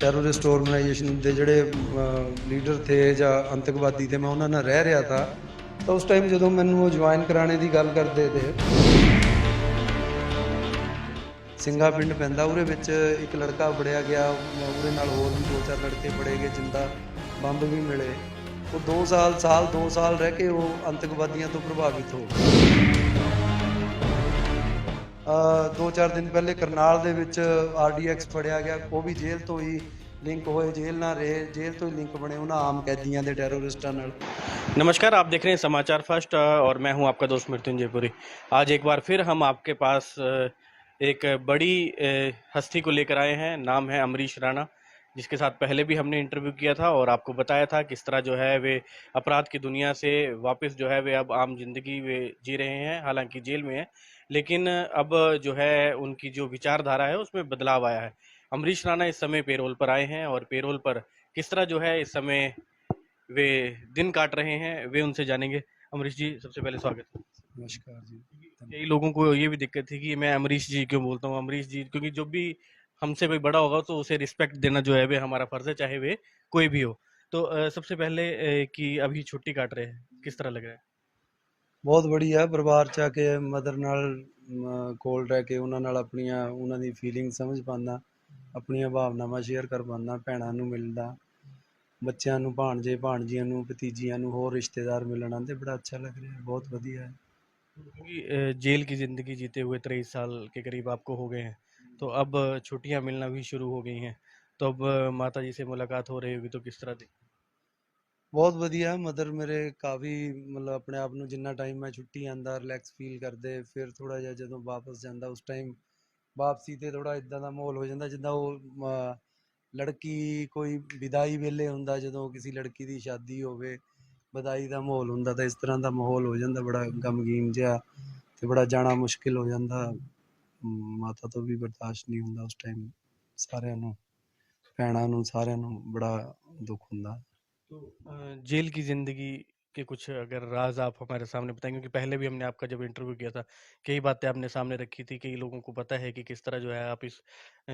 Terrorist organisation ਦੇ ਜਿਹੜੇ leader ਥੇ ਜਾਂ ਅੰਤਕਵਾਦੀ ਤੇ ਮੈਂ ਉਹਨਾਂ ਨਾਲ ਰਹਿ ਰਿਹਾ ਥਾ ਤਾਂ ਉਸ ਟਾਈਮ ਜਦੋਂ ਮੈਨੂੰ ਉਹ ਜੁਆਇਨ ਕਰਾਣੇ ਦੀ ਗੱਲ ਕਰਦੇ ਤੇ ਸਿੰਘਾ ਪਿੰਡ ਪੈਂਦਾ ਉਹਦੇ ਵਿੱਚ ਇੱਕ ਲੜਕਾ ਫੜਿਆ ਗਿਆ, ਉਹਦੇ ਨਾਲ ਹੋਰ ਵੀ 2-4 ਲੜਕੇ ਫੜੇ ਗਏ, ਜਿੰਦਾ ਬੰਬ ਵੀ ਮਿਲੇ। ਉਹ 2 ਸਾਲ ਰਹਿ ਕੇ ਉਹ ਅੰਤਕਵਾਦੀਆਂ ਤੋਂ ਪ੍ਰਭਾਵਿਤ ਹੋ ਗਏ। 2-4 ਦਿਨ ਪਹਿਲੇ ਕਰਨਾਲ ਦੇ ਵਿੱਚ RDX ਫੜਿਆ ਗਿਆ, ਉਹ ਵੀ ਜੇਲ੍ਹ ਤੋਂ ਹੀ ਲਿੰਕ ਹੋਏ, ਜੇਲ੍ਹ ਨਾਲ ਰਹੇ, ਜੇਲ੍ਹ ਤੋਂ ही लिंक बने उन्हें आम कैदियों के टैरोरिस्टां नाल। नमस्कार, आप देख रहे हैं समाचार फर्स्ट और मैं हूं आपका दोस्त मृत्युंजयपुरी। आज एक बार फिर हम आपके पास एक बड़ी हस्ती को लेकर आए हैं। नाम है अमरीश राणा, जिसके साथ पहले भी हमने इंटरव्यू किया था और आपको बताया था किस तरह जो है वे अपराध की दुनिया से वापस जो है वे अब आम जिंदगी वे जी रहे हैं, हालांकि जेल में है, लेकिन अब जो है उनकी जो विचारधारा है उसमें बदलाव आया है। अमरीश राणा इस समय पेरोल पर आए हैं और पेरोल पर किस तरह जो है इस समय वे दिन काट रहे हैं वे उनसे जानेंगे। अमरीश जी, सबसे पहले स्वागत। नमस्कार जी। कई लोगों को ये भी दिक्कत थी कि मैं अमरीश जी क्यों बोलता हूँ, अमरीश जी, क्योंकि जो भी हमसे कोई बड़ा होगा तो उसे रिस्पेक्ट देना जो है वे हमारा फर्ज है, चाहे वे कोई भी हो। तो सबसे पहले कि अभी छुट्टी काट रहे हैं, किस तरह लग रहा है? ਬਹੁਤ ਵਧੀਆ, ਪਰਿਵਾਰ 'ਚ ਆ ਕੇ ਮਦਰ ਨਾਲ ਕੋਲ ਰਹਿ ਕੇ ਉਹਨਾਂ ਨਾਲ ਉਹਨਾਂ ਦੀ ਫੀਲਿੰਗ ਸਮਝ ਪਾਉਂਦਾ, ਆਪਣੀਆਂ ਭਾਵਨਾਵਾਂ ਸ਼ੇਅਰ ਕਰ ਪਾਉਂਦਾ, ਭੈਣਾਂ ਨੂੰ ਮਿਲਦਾ, ਬੱਚਿਆਂ ਨੂੰ, ਭਾਣਜੇ ਭਾਣਜੀਆਂ ਨੂੰ, ਭਤੀਜੀਆਂ ਨੂੰ, ਹੋਰ ਰਿਸ਼ਤੇਦਾਰ ਮਿਲਣ ਆਉਂਦੇ, ਬੜਾ ਅੱਛਾ ਲੱਗ ਰਿਹਾ, ਬਹੁਤ ਵਧੀਆ ਹੈ। क्योंकि जेल की ज़िंदगी जीते हुए 23 साल के करीब आपको हो गए हैं, तो अब छुट्टियां मिलना भी शुरू हो गई हैं, तो अब माता जी से मुलाकात हो रही होगी, तो किस तरह थी? ਬਹੁਤ ਵਧੀਆ। ਮਦਰ ਮੇਰੇ ਕਾਫੀ ਮਤਲਬ ਆਪਣੇ ਆਪ ਨੂੰ ਜਿੰਨਾ ਟਾਈਮ ਮੈਂ ਛੁੱਟੀ ਆਉਂਦਾ ਰਿਲੈਕਸ ਫੀਲ ਕਰਦੇ, ਫਿਰ ਥੋੜ੍ਹਾ ਜਿਹਾ ਜਦੋਂ ਵਾਪਸ ਜਾਂਦਾ ਉਸ ਟਾਈਮ ਵਾਪਸੀ 'ਤੇ ਥੋੜ੍ਹਾ ਇੱਦਾਂ ਦਾ ਮਾਹੌਲ ਹੋ ਜਾਂਦਾ ਜਿੱਦਾਂ ਉਹ ਲੜਕੀ ਕੋਈ ਵਿਦਾਈ ਵੇਲੇ ਹੁੰਦਾ, ਜਦੋਂ ਕਿਸੇ ਲੜਕੀ ਦੀ ਸ਼ਾਦੀ ਹੋਵੇ, ਵਿਦਾਈ ਦਾ ਮਾਹੌਲ ਹੁੰਦਾ ਤਾਂ ਇਸ ਤਰ੍ਹਾਂ ਦਾ ਮਾਹੌਲ ਹੋ ਜਾਂਦਾ, ਬੜਾ ਗਮਗੀਨ ਜਿਹਾ ਅਤੇ ਬੜਾ ਜਾਣਾ ਮੁਸ਼ਕਿਲ ਹੋ ਜਾਂਦਾ। ਮਾਤਾ ਤੋਂ ਵੀ ਬਰਦਾਸ਼ਤ ਨਹੀਂ ਹੁੰਦਾ ਉਸ ਟਾਈਮ, ਸਾਰਿਆਂ ਨੂੰ, ਭੈਣਾਂ ਨੂੰ, ਸਾਰਿਆਂ ਨੂੰ बड़ा दुख ਹੁੰਦਾ। तो जेल की ज़िंदगी के कुछ अगर राज आप हमारे सामने बताएं, क्योंकि पहले भी हमने आपका जब इंटरव्यू किया था कई बातें आपने सामने रखी थी, कई लोगों को पता है कि किस तरह जो है आप इस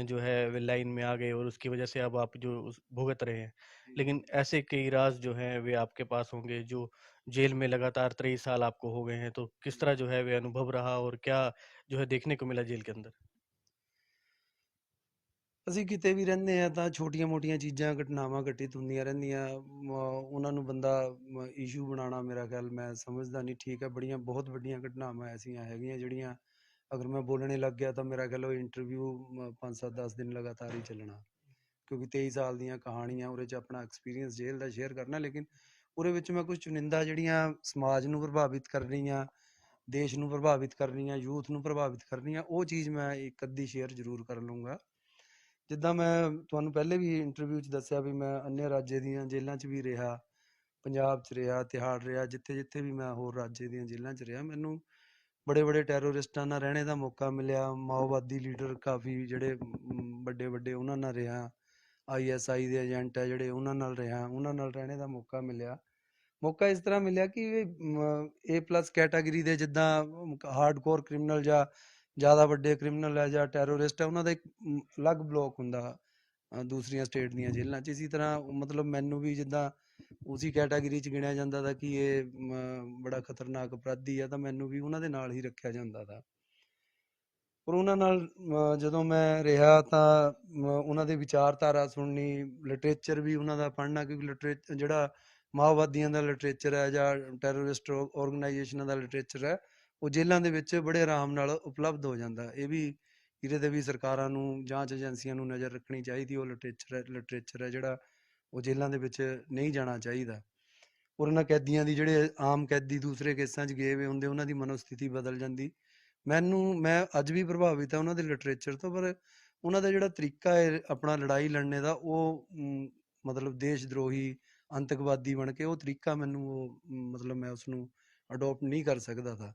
जो है वे लाइन में आ गए और उसकी वजह से अब आप जो भुगत रहे हैं, लेकिन ऐसे कई राज जो हैं वे आपके पास होंगे जो जेल में लगातार 23 साल आपको हो गए हैं, तो किस तरह जो है वे अनुभव रहा और क्या जो है देखने को मिला जेल के अंदर? ਅਸੀਂ ਕਿਤੇ ਵੀ ਰਹਿੰਦੇ ਹਾਂ ਤਾਂ ਛੋਟੀਆਂ-ਮੋਟੀਆਂ ਚੀਜ਼ਾਂ, ਘਟਨਾਵਾਂ ਘਟਿਤ ਹੁੰਦੀਆਂ ਰਹਿੰਦੀਆਂ। ਉਹਨਾਂ ਨੂੰ ਬੰਦਾ ਇਸ਼ੂ ਬਣਾਉਣਾ, ਮੇਰਾ ਖਿਆਲ, ਮੈਂ ਸਮਝਦਾ ਨਹੀਂ ਠੀਕ ਹੈ। ਬਹੁਤ ਵੱਡੀਆਂ ਘਟਨਾਵਾਂ ਐਸੀਆਂ ਹੈਗੀਆਂ ਜਿਹੜੀਆਂ ਅਗਰ ਮੈਂ ਬੋਲਣੇ ਲੱਗ ਗਿਆ ਤਾਂ ਮੇਰਾ ਖਿਆਲ ਉਹ ਇੰਟਰਵਿਊ 5-7-10 ਦਿਨ ਲਗਾਤਾਰ ਹੀ ਚੱਲਣਾ, ਕਿਉਂਕਿ 23 ਸਾਲ ਦੀਆਂ ਕਹਾਣੀਆਂ, ਉਹਦੇ 'ਚ ਆਪਣਾ ਐਕਸਪੀਰੀਅੰਸ ਜੇਲ੍ਹ ਦਾ ਸ਼ੇਅਰ ਕਰਨਾ, ਲੇਕਿਨ ਉਹਦੇ ਵਿੱਚ ਮੈਂ ਕੁਝ ਚੁਣਿੰਦਾ ਜਿਹੜੀਆਂ ਸਮਾਜ ਨੂੰ ਪ੍ਰਭਾਵਿਤ ਕਰ ਰਹੀਆਂ, ਦੇਸ਼ ਨੂੰ ਪ੍ਰਭਾਵਿਤ ਕਰ ਰਹੀਆਂ, ਯੂਥ ਨੂੰ ਪ੍ਰਭਾਵਿਤ ਕਰ ਰਹੀਆਂ, ਉਹ ਚੀਜ਼ ਮੈਂ ਇੱਕ ਅੱਧੀ ਸ਼ੇਅਰ ਜ਼ਰੂਰ ਕਰ ਲੂੰਗਾ। ਜਿੱਦਾਂ ਮੈਂ ਤੁਹਾਨੂੰ ਪਹਿਲੇ ਵੀ ਇੰਟਰਵਿਊ 'ਚ ਦੱਸਿਆ ਵੀ ਮੈਂ अन्य ਰਾਜ ਦੀਆਂ ਜੇਲ੍ਹਾਂ 'ਚ ਵੀ ਰਿਹਾ, ਪੰਜਾਬ 'ਚ ਰਿਹਾ, ਤਿਹਾੜ ਰਿਹਾ, ਜਿੱਥੇ ਵੀ ਮੈਂ ਹੋਰ ਰਾਜ ਦੀਆਂ ਜੇਲ੍ਹਾਂ 'ਚ ਰਿਹਾ, ਮੈਨੂੰ ਬੜੇ ਟੈਰੋਰਿਸਟਾਂ ਨਾਲ ਰਹਿਣੇ ਦਾ ਮੌਕਾ ਮਿਲਿਆ। ਮਾਓਵਾਦੀ ਲੀਡਰ ਕਾਫੀ ਜਿਹੜੇ ਵੱਡੇ ਉਹਨਾਂ ਨਾਲ ਰਿਹਾ, ISI ਦੇ ਏਜੰਟ ਹੈ ਜਿਹੜੇ, ਉਹਨਾਂ ਨਾਲ ਰਿਹਾ, ਉਹਨਾਂ ਨਾਲ ਰਹਿਣੇ ਦਾ ਮੌਕਾ ਮਿਲਿਆ। ਮੌਕਾ ਇਸ ਤਰ੍ਹਾਂ ਮਿਲਿਆ ਕਿ A+ ਕੈਟਾਗਰੀ ਦੇ ਜਿੱਦਾਂ ਹਾਰਡਕੋਰ ਕ੍ਰਿਮੀਨਲ ਜਾਂ ਜ਼ਿਆਦਾ ਵੱਡੇ ਕ੍ਰਿਮੀਨਲ ਹੈ ਜਾਂ ਟੈਰੋਰਿਸਟ ਹੈ, ਉਹਨਾਂ ਦਾ ਇੱਕ ਅਲੱਗ ਬਲੋਕ ਹੁੰਦਾ ਦੂਸਰੀਆਂ ਸਟੇਟ ਦੀਆਂ ਜੇਲ੍ਹਾਂ 'ਚ। ਇਸੀ ਤਰ੍ਹਾਂ ਮਤਲਬ ਮੈਨੂੰ ਵੀ ਜਿੱਦਾਂ ਉਸੀ ਕੈਟਾਗਰੀ 'ਚ ਗਿਣਿਆ ਜਾਂਦਾ ਤਾ ਕਿ ਇਹ ਬੜਾ ਖਤਰਨਾਕ ਅਪਰਾਧੀ ਆ, ਤਾਂ ਮੈਨੂੰ ਵੀ ਉਹਨਾਂ ਦੇ ਨਾਲ ਹੀ ਰੱਖਿਆ ਜਾਂਦਾ ਤਾ। ਪਰ ਉਹਨਾਂ ਨਾਲ ਜਦੋਂ ਮੈਂ ਰਿਹਾ ਤਾਂ ਉਹਨਾਂ ਦੇ ਵਿਚਾਰਧਾਰਾ ਸੁਣਨੀ, ਲਿਟਰੇਚਰ ਵੀ ਉਹਨਾਂ ਦਾ ਪੜ੍ਹਨਾ, ਕਿਉਂਕਿ ਜਿਹੜਾ ਮਾਓਵਾਦੀਆਂ ਦਾ ਲਿਟਰੇਚਰ ਹੈ ਜਾਂ ਟੈਰਰਿਸਟ ਆਰਗੇਨਾਈਜੇਸ਼ਨਾਂ ਦਾ ਲਿਟਰੇਚਰ ਹੈ, ਉਹ ਜੇਲ੍ਹਾਂ ਦੇ ਵਿੱਚ ਬੜੇ ਆਰਾਮ ਨਾਲ ਉਪਲਬਧ ਹੋ ਜਾਂਦਾ। ਇਹ ਵੀ ਇਹਦੇ 'ਤੇ ਵੀ ਸਰਕਾਰਾਂ ਨੂੰ, ਜਾਂਚ ਏਜੰਸੀਆਂ ਨੂੰ ਨਜ਼ਰ ਰੱਖਣੀ ਚਾਹੀਦੀ। ਉਹ ਲਿਟਰੇਚਰ ਹੈ ਜਿਹੜਾ, ਉਹ ਜੇਲ੍ਹਾਂ ਦੇ ਵਿੱਚ ਨਹੀਂ ਜਾਣਾ ਚਾਹੀਦਾ। ਔਰ ਉਹਨਾਂ ਕੈਦੀਆਂ ਦੀ, ਜਿਹੜੇ ਆਮ ਕੈਦੀ ਦੂਸਰੇ ਕੇਸਾਂ 'ਚ ਗਏ ਹੋਏ ਹੁੰਦੇ, ਉਹਨਾਂ ਦੀ ਮਨੋਸਥਿਤੀ ਬਦਲ ਜਾਂਦੀ। ਮੈਂ ਅੱਜ ਵੀ ਪ੍ਰਭਾਵਿਤ ਹਾਂ ਉਹਨਾਂ ਦੇ ਲਿਟਰੇਚਰ ਤੋਂ, ਪਰ ਉਹਨਾਂ ਦਾ ਜਿਹੜਾ ਤਰੀਕਾ ਹੈ ਆਪਣਾ ਲੜਾਈ ਲੜਨੇ ਦਾ, ਉਹ ਮਤਲਬ ਦੇਸ਼ ਦਰੋਹੀ, ਅੰਤਕਵਾਦੀ ਬਣ ਕੇ, ਉਹ ਤਰੀਕਾ ਮੈਨੂੰ ਮਤਲਬ ਮੈਂ ਉਸਨੂੰ ਅਡੋਪਟ ਨਹੀਂ ਕਰ ਸਕਦਾ ਤਾ।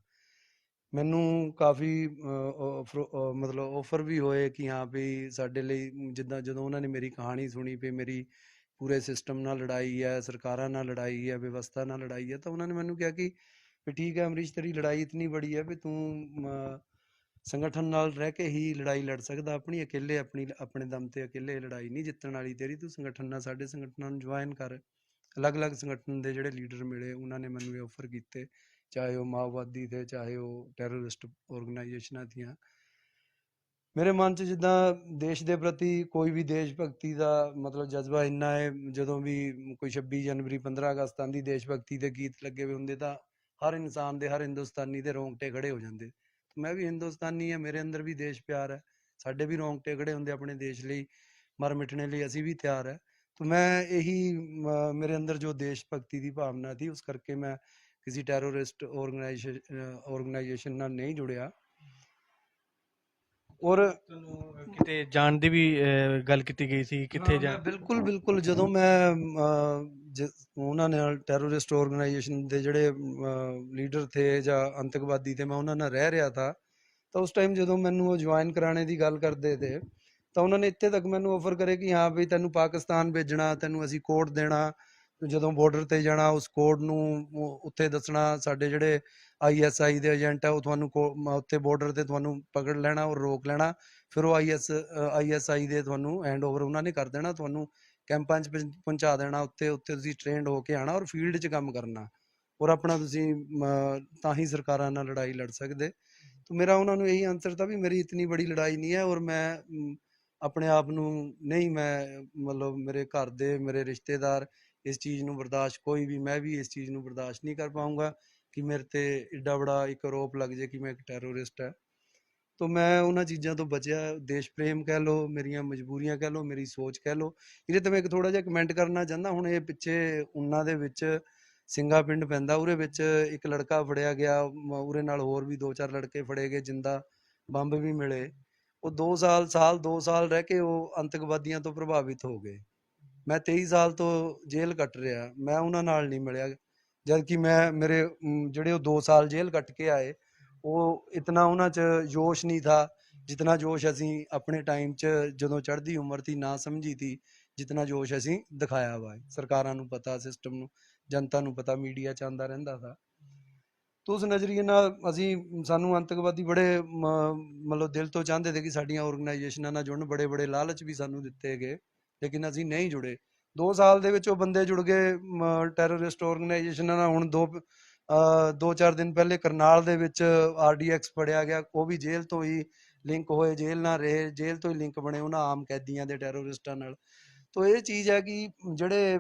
ਮੈਨੂੰ ਕਾਫੀ ਮਤਲਬ ਆਫਰ ਵੀ ਹੋਏ ਕਿ ਹਾਂ ਵੀ ਸਾਡੇ ਲਈ, ਜਿੱਦਾਂ ਜਦੋਂ ਉਹਨਾਂ ਨੇ ਮੇਰੀ ਕਹਾਣੀ ਸੁਣੀ ਵੀ ਮੇਰੀ ਪੂਰੇ ਸਿਸਟਮ ਨਾਲ ਲੜਾਈ ਹੈ, ਸਰਕਾਰਾਂ ਨਾਲ ਲੜਾਈ ਹੈ, ਵਿਵਸਥਾ ਨਾਲ ਲੜਾਈ ਹੈ, ਤਾਂ ਉਹਨਾਂ ਨੇ ਮੈਨੂੰ ਕਿਹਾ ਕਿ ਵੀ ਠੀਕ ਹੈ ਅਮਰੀਸ਼, ਤੇਰੀ ਲੜਾਈ ਇਤਨੀ ਬੜੀ ਹੈ ਵੀ ਤੂੰ ਸੰਗਠਨ ਨਾਲ ਰਹਿ ਕੇ ਹੀ ਲੜਾਈ ਲੜ ਸਕਦਾ, ਆਪਣੀ ਅਕੇਲੇ ਆਪਣੇ ਦਮ ਤੇ ਅਕੇਲੇ ਲੜਾਈ ਨਹੀਂ ਜਿੱਤਣ ਵਾਲੀ ਤੇਰੀ। ਤੂੰ ਸੰਗਠਨ ਨਾਲ, ਸਾਡੇ ਸੰਗਠਨਾਂ ਨੂੰ ਜੁਆਇਨ ਕਰ। ਅਲੱਗ-ਅਲੱਗ ਸੰਗਠਨ ਦੇ ਜਿਹੜੇ ਲੀਡਰ ਮਿਲੇ ਉਹਨਾਂ ਨੇ ਮੈਨੂੰ ਇਹ ਆਫਰ ਕੀਤੇ, ਚਾਹੇ ਉਹ ਮਾਓਵਾਦੀ ਥੇ, ਚਾਹੇ ਉਹ ਟੈਰਰਿਸਟ ਆਰਗੇਨਾਈਜੇਸ਼ਨਾਂ ਦੀਆਂ। ਮੇਰੇ ਮਨ 'ਚ ਜਿੱਦਾਂ ਦੇਸ਼ ਦੇ ਪ੍ਰਤੀ ਕੋਈ ਵੀ ਦੇਸ਼ ਭਗਤੀ ਦਾ ਮਤਲਬ ਜਜ਼ਬਾ ਇੰਨਾ ਹੈ, ਜਦੋਂ ਵੀ ਕੋਈ 26 ਜਨਵਰੀ 15 ਅਗਸਤ ਆਉਂਦੀ, ਦੇਸ਼ ਭਗਤੀ ਦੇ ਗੀਤ ਲੱਗੇ ਹੋਏ ਹੁੰਦੇ ਤਾਂ ਹਰ ਇਨਸਾਨ ਦੇ, ਹਰ ਹਿੰਦੁਸਤਾਨੀ ਦੇ ਰੋਂਗਟੇ ਖੜੇ ਹੋ ਜਾਂਦੇ। ਮੈਂ ਵੀ ਹਿੰਦੁਸਤਾਨੀ ਹਾਂ, ਮੇਰੇ ਅੰਦਰ ਵੀ ਦੇਸ਼ ਪਿਆਰ ਹੈ, ਸਾਡੇ ਵੀ ਰੋਂਗਟੇ ਖੜੇ ਹੁੰਦੇ ਆਪਣੇ ਦੇਸ਼ ਲਈ, ਮਰ ਮਿਟਣੇ ਲਈ ਅਸੀਂ ਵੀ ਤਿਆਰ ਹੈ। ਤਾਂ ਮੈਂ ਇਹੀ ਮੇਰੇ ਅੰਦਰ ਜੋ ਦੇਸ਼ ਭਗਤੀ ਦੀ ਭਾਵਨਾ ਸੀ, ਉਸ ਕਰਕੇ ਮੈਂ ਕਿਸੇ ਟੈਰਰਿਸਟ ਆਰਗੇਨਾਈਜੇਸ਼ਨ ਨਾਲ ਨਹੀਂ ਜੁੜਿਆ। ਔਰ ਤੁਹਾਨੂੰ ਕਿਤੇ ਜਾਣ ਦੀ ਵੀ ਗੱਲ ਕੀਤੀ ਗਈ ਸੀ, ਕਿੱਥੇ ਹਾਂ, ਮੈਂ ਜਾਣ? ਬਿਲਕੁਲ ਬਿਲਕੁਲ ਜਦੋਂ ਮੈਂ ਉਹਨਾਂ ਨਾਲ ਟੈਰਰਿਸਟ ਆਰਗੇਨਾਈਜੇਸ਼ਨ ਦੇ ਜਿਹੜੇ ਲੀਡਰ ਥੇ ਜਾਂ ਅੰਤਕਵਾਦੀ ਥੇ, ਮੈਂ ਉਹਨਾਂ ਨਾਲ ਰਹਿ ਰਿਹਾ ਥਾ, ਤਾਂ ਉਸ ਟਾਈਮ ਜਦੋਂ ਮੈਨੂੰ ਉਹ ਜੁਆਇਨ ਕਰਾਣੇ ਦੀ ਗੱਲ ਕਰਦੇ ਤੇ, ਤਾਂ ਉਹਨਾਂ ਨੇ ਇੱਥੇ ਤੱਕ ਮੈਨੂੰ ਆਫਰ ਕਰੇ ਕਿ ਹਾਂ ਵੀ ਤੈਨੂੰ ਪਾਕਿਸਤਾਨ ਭੇਜਣਾ, ਤੈਨੂੰ ਅਸੀਂ ਕੋਡ ਦੇਣਾ, ਤੂੰ ਜਦੋਂ ਬਾਰਡਰ ਤੇ ਜਾਣਾ ਉਸ ਕੋਡ ਨੂੰ ਉੱਥੇ ਦੱਸਣਾ, ਸਾਡੇ ਜਿਹੜੇ ISI ਦੇ ਏਜੰਟ ਆ ਉਹ ਤੁਹਾਨੂੰ ਉੱਥੇ ਬਾਰਡਰ ਤੇ ਤੁਹਾਨੂੰ ਪਕੜ ਲੈਣਾ ਔਰ ਰੋਕ ਲੈਣਾ, ਫਿਰ ਉਹ ISI ਦੇ ਤੁਹਾਨੂੰ ਹੈਂਡ ਓਵਰ ਉਹਨਾਂ ਨੇ ਕਰ ਦੇਣਾ, ਤੁਹਾਨੂੰ ਕੈਂਪਾਂ 'ਚ ਪਹੁੰਚਾ ਦੇਣਾ, ਉੱਥੇ ਉੱਥੇ ਤੁਸੀਂ ਟ੍ਰੇਨਡ ਹੋ ਕੇ ਆਉਣਾ ਔਰ ਫੀਲਡ 'ਚ ਕੰਮ ਕਰਨਾ, ਔਰ ਆਪਣਾ ਤੁਸੀਂ ਤਾਂ ਹੀ ਸਰਕਾਰਾਂ ਨਾਲ ਲੜਾਈ ਲੜ ਸਕਦੇ। तो मेरा उन्होंने यही आंसर था भी मेरी इतनी बड़ी लड़ाई नहीं है, और मैं अपने आप ਨੂੰ ਨਹੀਂ, ਮੈਂ ਮਤਲਬ ਮੇਰੇ ਘਰ ਦੇ, ਮੇਰੇ ਰਿਸ਼ਤੇਦਾਰ ਇਸ ਚੀਜ਼ ਨੂੰ ਬਰਦਾਸ਼ਤ, ਕੋਈ ਵੀ, ਮੈਂ ਵੀ ਇਸ ਚੀਜ਼ ਨੂੰ ਬਰਦਾਸ਼ਤ ਨਹੀਂ ਕਰ ਪਾਊਂਗਾ ਕਿ ਮੇਰੇ ਤੇ ਏਡਾ ਬੜਾ ਇੱਕ ਆਰੋਪ ਲੱਗ ਜੇ ਕਿ ਮੈਂ ਇੱਕ ਟੈਰਰਿਸਟ ਹੈ। ਤੋ ਮੈਂ ਉਹਨਾਂ ਚੀਜ਼ਾਂ ਤੋਂ ਬਚਿਆ। ਦੇਸ਼ ਪ੍ਰੇਮ ਕਹਿ ਲਓ, ਮੇਰੀਆਂ ਮਜਬੂਰੀਆਂ ਕਹਿ ਲਓ, ਮੇਰੀ ਸੋਚ ਕਹਿ ਲਓ। ਇਹਦੇ ਤੇ ਮੈਂ ਇੱਕ ਥੋੜ੍ਹਾ ਜਿਹਾ ਕਮੈਂਟ ਕਰਨਾ ਚਾਹੁੰਦਾ। ਹੁਣ ਇਹ ਪਿੱਛੇ ਉਹਨਾਂ ਦੇ ਵਿੱਚ ਸਿੰਘਾ ਪਿੰਡ ਪੈਂਦਾ, ਉਹਦੇ ਵਿੱਚ ਇੱਕ ਲੜਕਾ ਫੜਿਆ ਗਿਆ, ਉਹਦੇ ਨਾਲ ਹੋਰ ਵੀ 2-4 ਲੜਕੇ ਫੜੇ ਗਏ, ਜਿੰਦਾ ਬੰਬ ਵੀ ਮਿਲੇ। ਉਹ 2 ਸਾਲ ਰਹਿ ਕੇ ਉਹ ਅੰਤਕਵਾਦੀਆਂ ਤੋਂ ਪ੍ਰਭਾਵਿਤ ਹੋ ਗਏ। ਮੈਂ 23 ਸਾਲ ਤੋਂ ਜੇਲ੍ਹ ਕੱਟ ਰਿਹਾ, ਮੈਂ ਉਹਨਾਂ ਨਾਲ ਨਹੀਂ ਮਿਲਿਆ, ਜਦ ਕਿ ਮੇਰੇ ਜਿਹੜੇ ਉਹ 2 ਸਾਲ ਜੇਲ੍ਹ ਕੱਟ ਕੇ ਆਏ, ਉਹ ਇਤਨਾ ਉਹਨਾਂ 'ਚ ਜੋਸ਼ ਨਹੀਂ ਥਾ ਜਿਤਨਾ ਜੋਸ਼ ਅਸੀਂ ਆਪਣੇ ਟਾਈਮ 'ਚ ਜਦੋਂ ਚੜ੍ਹਦੀ ਉਮਰ ਤੀ, ਨਾ ਸਮਝੀ ਤੀ, ਜਿਤਨਾ ਜੋਸ਼ ਅਸੀਂ ਦਿਖਾਇਆ ਵਾ। ਸਰਕਾਰਾਂ ਨੂੰ ਪਤਾ, ਸਿਸਟਮ ਨੂੰ, ਜਨਤਾ ਨੂੰ ਪਤਾ, ਮੀਡੀਆ 'ਚ ਆਉਂਦਾ ਰਹਿੰਦਾ ਥਾ। ਤੋ ਉਸ ਨਜ਼ਰੀਏ ਨਾਲ ਸਾਨੂੰ ਅੰਤਕਵਾਦੀ ਬੜੇ ਮਤਲਬ ਦਿਲ ਤੋਂ ਚਾਹੁੰਦੇ ਤੇ ਕਿ ਸਾਡੀਆਂ ਆਰਗੇਨਾਈਜੇਸ਼ਨਾਂ ਨਾਲ ਜੁੜਨ, ਬੜੇ ਬੜੇ ਲਾਲਚ ਵੀ ਸਾਨੂੰ ਦਿੱਤੇ ਗਏ, ਲੇਕਿਨ ਅਸੀਂ ਨਹੀਂ ਜੁੜੇ। 2 ਸਾਲ ਦੇ ਵਿੱਚ ਉਹ ਬੰਦੇ ਜੁੜ ਗਏ ਟੈਰਰਿਸਟ ਆਰਗੇਨਾਈਜੇਸ਼ਨਾਂ ਨਾਲ। ਹੁਣ 2-4 ਦਿਨ ਪਹਿਲੇ ਕਰਨਾਲ ਦੇ ਵਿੱਚ RDX ਫੜਿਆ ਗਿਆ, ਉਹ ਵੀ ਜੇਲ੍ਹ ਤੋਂ ਹੀ ਲਿੰਕ ਹੋਏ, ਜੇਲ੍ਹ ਨਾਲ ਰਹੇ, ਜੇਲ੍ਹ ਤੋਂ ਹੀ ਲਿੰਕ ਬਣੇ ਉਹਨਾਂ ਆਮ ਕੈਦੀਆਂ ਦੇ ਟੈਰਰਿਸਟਾਂ ਨਾਲ। ਤੋ ਇਹ ਚੀਜ਼ ਹੈ ਕਿ ਜਿਹੜੇ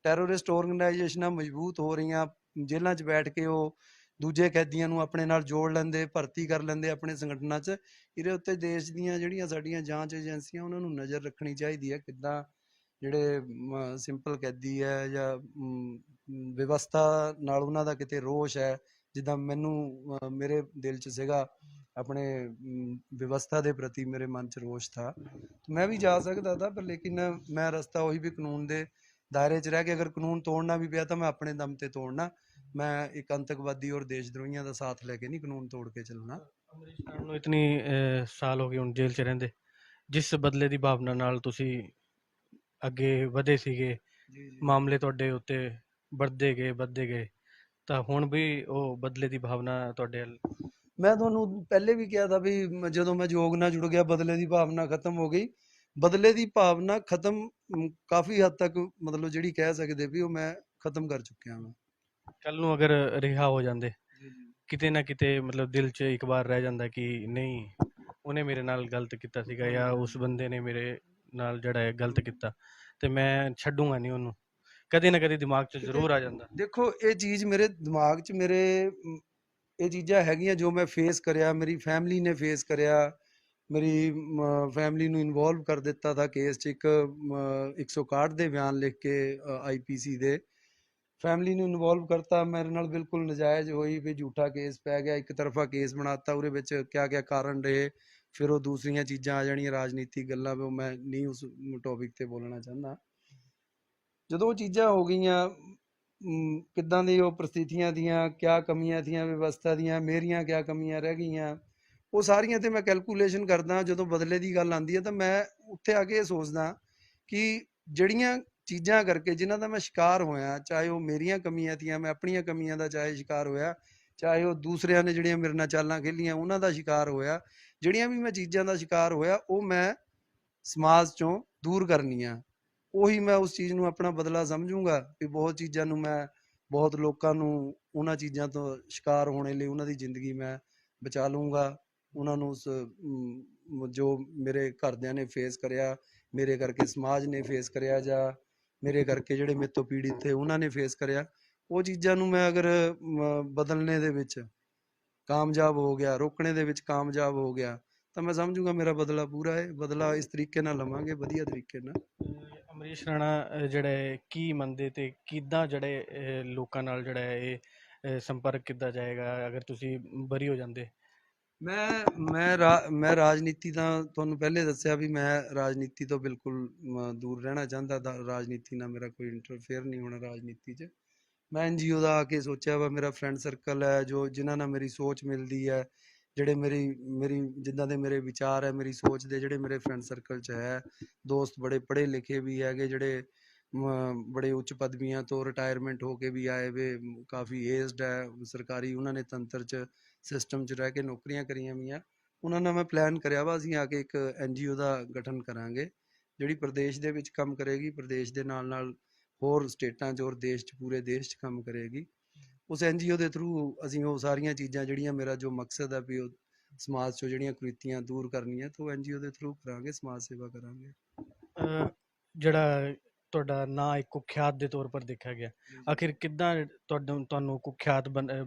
ਟੈਰਰਿਸਟ ਆਰਗੇਨਾਈਜੇਸ਼ਨਾਂ ਮਜ਼ਬੂਤ ਹੋ ਰਹੀਆਂ, ਜੇਲ੍ਹਾਂ 'ਚ ਬੈਠ ਕੇ ਉਹ ਦੂਜੇ ਕੈਦੀਆਂ ਨੂੰ ਆਪਣੇ ਨਾਲ ਜੋੜ ਲੈਂਦੇ, ਭਰਤੀ ਕਰ ਲੈਂਦੇ ਆਪਣੇ ਸੰਗਠਨਾਂ 'ਚ। ਇਹਦੇ ਉੱਤੇ ਦੇਸ਼ ਦੀਆਂ ਜਿਹੜੀਆਂ ਸਾਡੀਆਂ ਜਾਂਚ ਏਜੰਸੀਆਂ, ਉਹਨਾਂ ਨੂੰ ਨਜ਼ਰ ਰੱਖਣੀ ਚਾਹੀਦੀ ਹੈ, ਕਿੱਦਾਂ ਜਿਹੜੇ ਸਿੰਪਲ ਕੈਦੀ ਹੈ ਜਾਂ ਵਿਵਸਥਾ ਨਾਲ ਉਹਨਾਂ ਦਾ ਕਿਤੇ ਰੋਸ਼ ਹੈ, ਜਿੱਦਾਂ ਮੈਨੂੰ ਮੇਰੇ ਦਿਲ 'ਚ ਸੀਗਾ ਆਪਣੇ ਵਿਵਸਥਾ ਦੇ ਪ੍ਰਤੀ, ਮੇਰੇ ਮਨ 'ਚ ਰੋਸ਼ ਥਾ। ਮੈਂ ਵੀ ਜਾ ਸਕਦਾ ਥਾ, ਪਰ ਲੇਕਿਨ ਮੈਂ ਰਸਤਾ ਉਹੀ ਵੀ ਕਾਨੂੰਨ ਦੇ ਦਾਇਰੇ 'ਚ ਰਹਿ ਕੇ, ਅਗਰ ਕਾਨੂੰਨ ਤੋੜਨਾ ਵੀ ਪਿਆ ਤਾਂ ਮੈਂ ਆਪਣੇ ਦਮ ਤੇ ਤੋੜਨਾ। ਮੈਂ ਇੱਕ ਅੰਤਕਵਾਦੀ ਔਰ ਦੇਸ਼ ਦਰੋਹੀਆਂ ਦਾ ਸਾਥ ਲੈ ਕੇ ਨਹੀਂ ਕਾਨੂੰਨ ਤੋੜ ਕੇ ਚੱਲਣਾ। ਅਮਰੀਸ਼ ਖਾਨ ਨੂੰ ਇਤਨੀ ਸਾਲ ਹੋ ਗਏ ਹੁਣ ਜੇਲ੍ਹ 'ਚ ਰਹਿੰਦੇ, ਜਿਸ ਬਦਲੇ ਦੀ ਭਾਵਨਾ ਨਾਲ ਤੁਸੀਂ ਅੱਗੇ ਵਧੇ ਸੀਗੇ, ਜੀ ਜੀ। ਮਾਮਲੇ ਤੁਹਾਡੇ ਉੱਤੇ ਵੱਧਦੇ ਗਏ, ਤਾਂ ਹੁਣ ਵੀ ਉਹ ਬਦਲੇ ਦੀ ਭਾਵਨਾ ਤੁਹਾਡੇ ਵੱਲ? ਮੈਂ ਤੁਹਾਨੂੰ ਪਹਿਲੇ ਵੀ ਕਿਹਾ था ਵੀ ਜਦੋਂ ਮੈਂ ਯੋਗ ਨਾਲ ਜੁੜ ਗਿਆ, ਬਦਲੇ ਦੀ ਭਾਵਨਾ ਖਤਮ ਹੋ ਗਈ। ਬਦਲੇ ਦੀ ਭਾਵਨਾ ਖਤਮ ਕਾਫੀ ਹੱਦ ਤੱਕ, ਮਤਲਬ ਜਿਹੜੀ ਕਹਿ ਸਕਦੇ ਵੀ ਉਹ ਮੈਂ ਖਤਮ ਕਰ ਚੁੱਕਿਆ ਵਾਂ। ਕੱਲ ਨੂੰ ਅਗਰ ਰਿਹਾ ਹੋ ਜਾਂਦੇ, ਜੀ ਜੀ। ਕਿਤੇ ਨਾ ਕਿਤੇ ਮਤਲਬ ਦਿਲ 'ਚ ਇੱਕ ਵਾਰ ਰਹਿ ਜਾਂਦਾ ਕਿ ਨਹੀਂ, ਉਹਨੇ ਮੇਰੇ ਨਾਲ ਗਲਤ ਕੀਤਾ ਸੀਗਾ, ਜਾਂ ਉਸ ਬੰਦੇ ਨੇ ਮੇਰੇ ਨਾਲ ਜਿਹੜਾ ਹੈ ਗਲਤ ਕੀਤਾ, ਤੇ ਮੈਂ ਛੱਡੂਗਾ ਨਹੀਂ ਉਹਨੂੰ, ਕਦੇ ਨਾ ਕਦੇ ਦਿਮਾਗ 'ਚ ਜ਼ਰੂਰ ਆ ਜਾਂਦਾ। ਦੇਖੋ ਇਹ ਚੀਜ਼ ਮੇਰੇ ਦਿਮਾਗ 'ਚ, ਇਹ ਚੀਜ਼ਾਂ ਹੈਗੀਆਂ ਜੋ ਮੈਂ ਫੇਸ ਕਰਿਆ, ਮੇਰੀ ਫੈਮਿਲੀ ਨੇ ਫੇਸ ਕਰਿਆ। ਮੇਰੀ ਫੈਮਿਲੀ ਨੂੰ ਇਨਵੋਲਵ ਕਰ ਦਿੱਤਾ था ਕੇਸ 'ਚ, ਇੱਕ 161 ਦੇ ਬਿਆਨ ਲਿਖ ਕੇ IPC ਦੇ ਫੈਮਿਲੀ ਨੂੰ ਇਨਵੋਲਵ ਕਰਤਾ। ਮੇਰੇ ਨਾਲ ਬਿਲਕੁਲ ਨਜਾਇਜ਼ ਹੋਈ, ਵੀ ਝੂਠਾ ਕੇਸ ਪੈ ਗਿਆ, ਇੱਕ ਤਰਫਾ ਕੇਸ ਬਣਾਤਾ, ਉਹਦੇ ਵਿੱਚ ਕਿਆ ਕਿਆ ਕਾਰਨ ਰਹੇ, ਫਿਰ ਉਹ ਦੂਸਰੀਆਂ ਚੀਜ਼ਾਂ ਆ ਜਾਣੀਆਂ, ਰਾਜਨੀਤਿਕ ਗੱਲਾਂ, ਵੀ ਮੈਂ ਨਹੀਂ ਉਸ ਟੌਪਿਕ ਤੇ ਬੋਲਣਾ ਚਾਹੁੰਦਾ। ਜਦੋਂ ਉਹ ਚੀਜ਼ਾਂ ਹੋ ਗਈਆਂ, ਕਿੱਦਾਂ ਦੀ ਉਹ ਪ੍ਰਸਥਿਤੀਆਂ ਦੀਆਂ, ਕਿਆ ਕਮੀਆਂ ਥੀਆਂ ਵਿਵਸਥਾ ਦੀਆਂ, ਮੇਰੀਆਂ ਕਿਆ ਕਮੀਆਂ ਰਹਿ ਗਈਆਂ, ਉਹ ਸਾਰੀਆਂ ਤੇ ਮੈਂ ਕੈਲਕੂਲੇਸ਼ਨ ਕਰਦਾ। ਜਦੋਂ ਬਦਲੇ ਦੀ ਗੱਲ ਆਉਂਦੀ ਹੈ ਤਾਂ ਮੈਂ ਉੱਥੇ ਆ ਕੇ ਇਹ ਸੋਚਦਾ ਕਿ ਜਿਹੜੀਆਂ ਚੀਜ਼ਾਂ ਕਰਕੇ ਜਿਨ੍ਹਾਂ ਦਾ ਮੈਂ ਸ਼ਿਕਾਰ ਹੋਇਆ, ਚਾਹੇ ਉਹ ਮੇਰੀਆਂ ਕਮੀਆਂ ਥੀਆਂ, ਮੈਂ ਆਪਣੀਆਂ ਕਮੀਆਂ ਦਾ ਚਾਹੇ ਸ਼ਿਕਾਰ ਹੋਇਆ, ਚਾਹੇ ਉਹ ਦੂਸਰਿਆਂ ਨੇ ਜਿਹੜੀਆਂ ਮੇਰੇ ਨਾਲ ਚਾਲਾਂ ਖੇਲੀਆਂ ਉਹਨਾਂ ਦਾ ਸ਼ਿਕਾਰ ਹੋਇਆ, ਜਿਹੜੀਆਂ ਵੀ ਮੈਂ ਚੀਜ਼ਾਂ ਦਾ ਸ਼ਿਕਾਰ ਹੋਇਆ ਉਹ ਮੈਂ ਸਮਾਜ ਚੋਂ ਦੂਰ ਕਰਨੀਆਂ। ਉਹੀ ਮੈਂ ਉਸ ਚੀਜ਼ ਨੂੰ ਆਪਣਾ ਬਦਲਾ ਸਮਝੂੰਗਾ ਵੀ ਬਹੁਤ ਚੀਜ਼ਾਂ ਨੂੰ ਮੈਂ, ਬਹੁਤ ਲੋਕਾਂ ਨੂੰ ਉਹਨਾਂ ਚੀਜ਼ਾਂ ਤੋਂ ਸ਼ਿਕਾਰ ਹੋਣੇ ਲਈ ਉਹਨਾਂ ਦੀ ਜ਼ਿੰਦਗੀ ਮੈਂ ਬਚਾ ਲੂੰਗਾ। ਉਹਨਾਂ ਨੂੰ ਉਸ ਜੋ ਮੇਰੇ ਘਰਦਿਆਂ ਨੇ ਫੇਸ ਕਰਿਆ, ਮੇਰੇ ਕਰਕੇ ਸਮਾਜ ਨੇ ਫੇਸ ਕਰਿਆ, ਜਾਂ ਮੇਰੇ ਕਰਕੇ ਜਿਹੜੇ ਮੇਰੇ ਤੋਂ ਪੀੜਿਤ ਥੇ ਉਹਨਾਂ ਨੇ ਫੇਸ ਕਰਿਆ, ਉਹ ਚੀਜ਼ਾਂ ਨੂੰ ਮੈਂ ਅਗਰ ਬਦਲਣੇ ਦੇ ਵਿੱਚ ਕਾਮਯਾਬ ਹੋ ਗਿਆ, ਰੋਕਣੇ ਦੇ ਵਿੱਚ ਕਾਮਯਾਬ ਹੋ ਗਿਆ, ਤਾਂ ਮੈਂ ਸਮਝੂੰਗਾ ਮੇਰਾ ਬਦਲਾ ਪੂਰਾ ਹੈ। ਬਦਲਾ ਇਸ ਤਰੀਕੇ ਨਾਲ ਲਵਾਂਗੇ, ਵਧੀਆ ਤਰੀਕੇ ਨਾਲ। ਅਮਰੀਸ਼ ਰਾਣਾ ਜਿਹੜਾ ਕੀ ਮੰਨਦੇ ਤੇ ਕਿੱਦਾਂ ਜਿਹੜੇ ਲੋਕਾਂ ਨਾਲ ਜਿਹੜਾ ਇਹ ਸੰਪਰਕ ਕਿੱਦਾਂ ਜਾਏਗਾ ਅਗਰ ਤੁਸੀਂ ਬਰੀ ਹੋ ਜਾਂਦੇ? ਮੈਂ ਰਾਜਨੀਤੀ ਤਾਂ ਤੁਹਾਨੂੰ ਪਹਿਲੇ ਦੱਸਿਆ ਵੀ ਮੈਂ ਰਾਜਨੀਤੀ ਤੋਂ ਬਿਲਕੁਲ ਦੂਰ ਰਹਿਣਾ ਚਾਹੁੰਦਾ। ਰਾਜਨੀਤੀ ਨਾਲ ਮੇਰਾ ਕੋਈ ਇੰਟਰਫੇਅਰ ਨਹੀਂ ਹੋਣਾ ਰਾਜਨੀਤੀ 'ਚ। ਮੈਂ ਐਨਜੀਓ ਦਾ ਆ ਕੇ ਸੋਚਿਆ ਵਾ, ਮੇਰਾ ਫਰੈਂਡ ਸਰਕਲ ਹੈ ਜੋ ਜਿਨ੍ਹਾਂ ਨਾਲ ਮੇਰੀ ਸੋਚ ਮਿਲਦੀ ਹੈ, ਜਿਹੜੇ ਮੇਰੀ ਮੇਰੀ ਜਿੱਦਾਂ ਦੇ ਮੇਰੇ ਵਿਚਾਰ ਹੈ, ਮੇਰੀ ਸੋਚ ਦੇ ਜਿਹੜੇ ਮੇਰੇ ਫਰੈਂਡ ਸਰਕਲ 'ਚ ਹੈ, ਦੋਸਤ ਬੜੇ ਪੜ੍ਹੇ ਲਿਖੇ ਵੀ ਹੈਗੇ, ਜਿਹੜੇ ਬੜੇ ਉੱਚ ਪਦਵੀਆਂ ਤੋਂ ਰਿਟਾਇਰਮੈਂਟ ਹੋ ਕੇ ਵੀ ਆਏ ਵੇ, ਕਾਫੀ ਏਜਡ ਹੈ, ਸਰਕਾਰੀ ਉਹਨਾਂ ਨੇ ਤੰਤਰ 'ਚ ਸਿਸਟਮ 'ਚ ਰਹਿ ਕੇ ਨੌਕਰੀਆਂ ਕਰੀਆਂ ਵੀਆਂ। ਉਹਨਾਂ ਨਾਲ ਮੈਂ ਪਲਾਨ ਕਰਿਆ ਵਾ, ਅਸੀਂ ਆ ਕੇ ਇੱਕ ਐਨਜੀਓ ਦਾ ਗਠਨ ਕਰਾਂਗੇ ਜਿਹੜੀ ਪ੍ਰਦੇਸ਼ ਦੇ ਵਿੱਚ ਕੰਮ ਕਰੇਗੀ, ਪ੍ਰਦੇਸ਼ ਦੇ ਨਾਲ ਨਾਲ ਹੋਰ ਸਟੇਟਾਂ 'ਚ ਔਰ ਦੇਸ਼ 'ਚ, ਪੂਰੇ ਦੇਸ਼ 'ਚ ਕੰਮ ਕਰੇਗੀ। ਉਸ ਐਨਜੀਓ ਦੇ ਥਰੂ ਅਸੀਂ ਉਹ ਸਾਰੀਆਂ ਚੀਜ਼ਾਂ ਜਿਹੜੀਆਂ ਮੇਰਾ ਜੋ ਮਕਸਦ ਹੈ ਵੀ ਉਹ ਸਮਾਜ 'ਚੋਂ ਜਿਹੜੀਆਂ ਕੁਰੀਤੀਆਂ ਦੂਰ ਕਰਨੀਆਂ, ਤਾਂ ਉਹ ਐਨਜੀਓ ਦੇ ਥਰੂ ਕਰਾਂਗੇ, ਸਮਾਜ ਸੇਵਾ ਕਰਾਂਗੇ। ਜਿਹੜਾ ਤੁਹਾਡਾ ਨਾਂ ਇੱਕ ਕੁਖਿਆਤ ਦੇ ਤੌਰ ਪਰ ਦੇਖਿਆ ਗਿਆ, ਆਖਿਰ ਕਿੱਦਾਂ ਤੁਹਾਨੂੰ ਕੁਖਿਆਤ